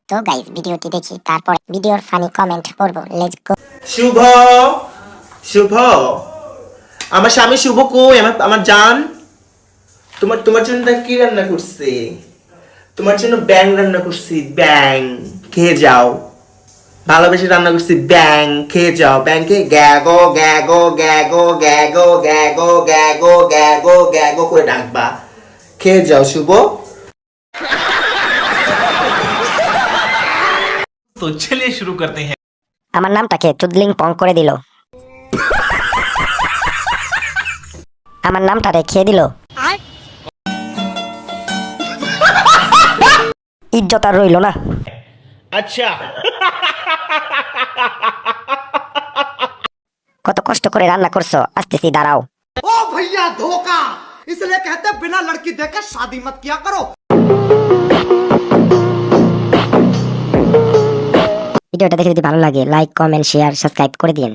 তো গাইস ভিডিওটি দেখি তারপর ভিডিওর ফানি কমেন্ট করব। Let's go. শুভ শুভ আমার স্বামী শুভ কই? আমার জান, তোমার জন্য কি রান্না করছি? তোমার জন্য ব্যাং রান্না করছি। ব্যাং খেয়ে যাও। ভালোবেসে রান্না করছি ব্যাং, খেয়ে যাও। ব্যাংকে গ্যাগো গ্যাগো গ্যাগো গ্যাগো গ্যাগো গ্যাগো গ্যাগো গ্যাগো করে ডাকবা। খেয়ে যাও শুভ। तो चलिए शुरू करते हैं। আমার নামটাকে চুদলিং পং করে দিল। আমার নামটা রেখে দিল। ইজ্জত আর রইল না। আচ্ছা কত কষ্ট করে রান্না করছো, আসতেছি দাঁড়াও। ओ भैया धोखा, इसलिए कहते हैं बिना लड़की देखे शादी मत किया करो। ভিডিওটা দেখে যদি ভালো লাগে লাইক কমেন্ট শেয়ার সাবস্ক্রাইব করে দিন।